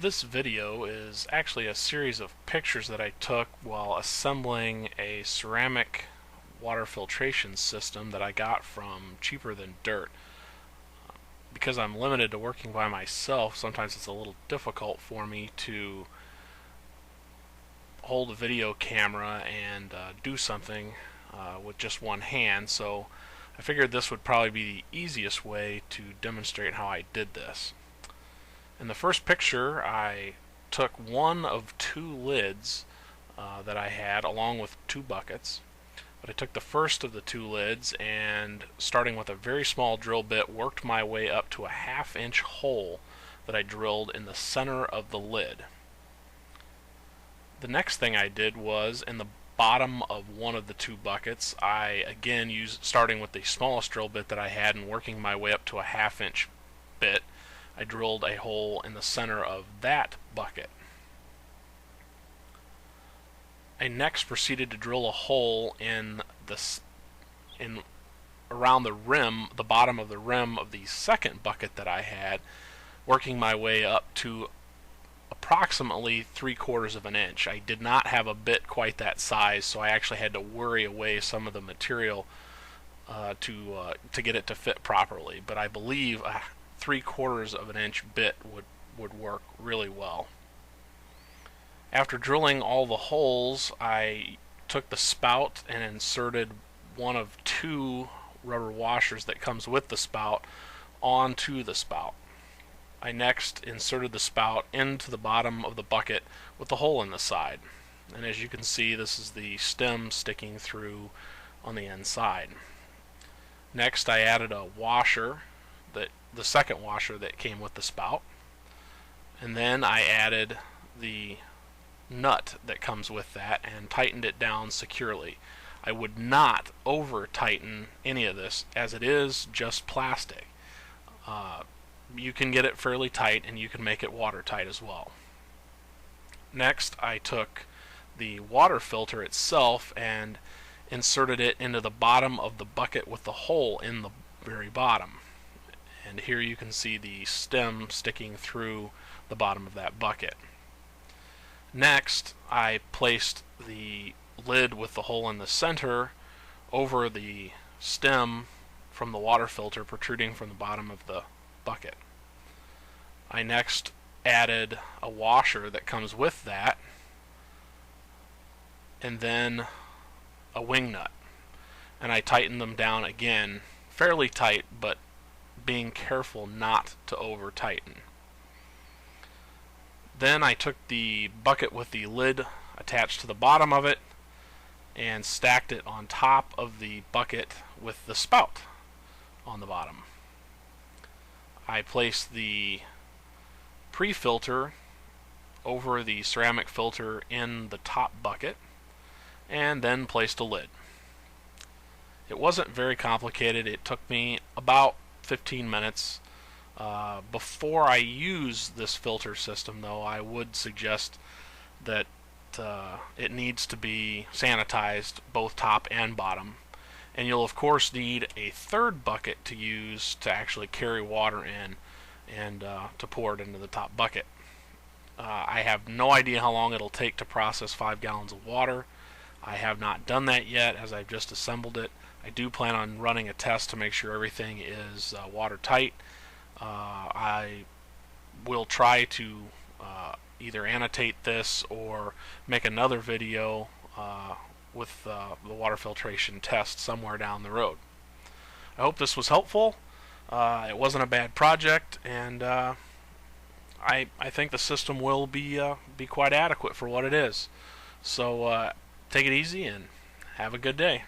This video is actually a series of pictures that I took while assembling a ceramic water filtration system that I got from Cheaper Than Dirt. Because I'm limited to working by myself, sometimes it's a little difficult for me to hold a video camera and do something with just one hand, so I figured this would probably be the easiest way to demonstrate how I did this. In the first picture, I took one of two lids that I had along with two buckets. But I took the first of the two lids and, starting with a very small drill bit, worked my way up to a 1/2 inch hole that I drilled in the center of the lid. The next thing I did was, in the bottom of one of the two buckets, I again used, starting with the smallest drill bit that I had and working my way up to a 1/2 inch bit, I drilled a hole in the center of that bucket. I next proceeded to drill a hole around the rim, the bottom of the rim of the second bucket that I had, working my way up to approximately 3/4 of an inch. I did not have a bit quite that size, so I actually had to worry away some of the material to get it to fit properly. But I believe 3/4 of an inch bit would work really well. After drilling all the holes, I took the spout and inserted one of two rubber washers that comes with the spout onto the spout. I next inserted the spout into the bottom of the bucket with the hole in the side. And as you can see, this is the stem sticking through on the inside. Next, I added a washer, the second washer that came with the spout. And then I added the nut that comes with that and tightened it down securely. I would not over tighten any of this, as it is just plastic. You can get it fairly tight and you can make it watertight as well. Next, I took the water filter itself and inserted it into the bottom of the bucket with the hole in the very bottom. And here you can see the stem sticking through the bottom of that bucket. Next, I placed the lid with the hole in the center over the stem from the water filter protruding from the bottom of the bucket. I next added a washer that comes with that, and then a wing nut. And I tightened them down again, fairly tight, but being careful not to over tighten. Then I took the bucket with the lid attached to the bottom of it and stacked it on top of the bucket with the spout on the bottom. I placed the pre-filter over the ceramic filter in the top bucket and then placed a lid. It wasn't very complicated. It took me about 15 minutes. Before I use this filter system, though, I would suggest that it needs to be sanitized both top and bottom. And you'll of course need a third bucket to use to actually carry water in and to pour it into the top bucket. I have no idea how long it'll take to process 5 gallons of water. I have not done that yet, as I've just assembled it. I do plan on running a test to make sure everything is watertight. I will try to either annotate this or make another video with the water filtration test somewhere down the road. I hope this was helpful. It wasn't a bad project, and I think the system will be quite adequate for what it is. So take it easy and have a good day.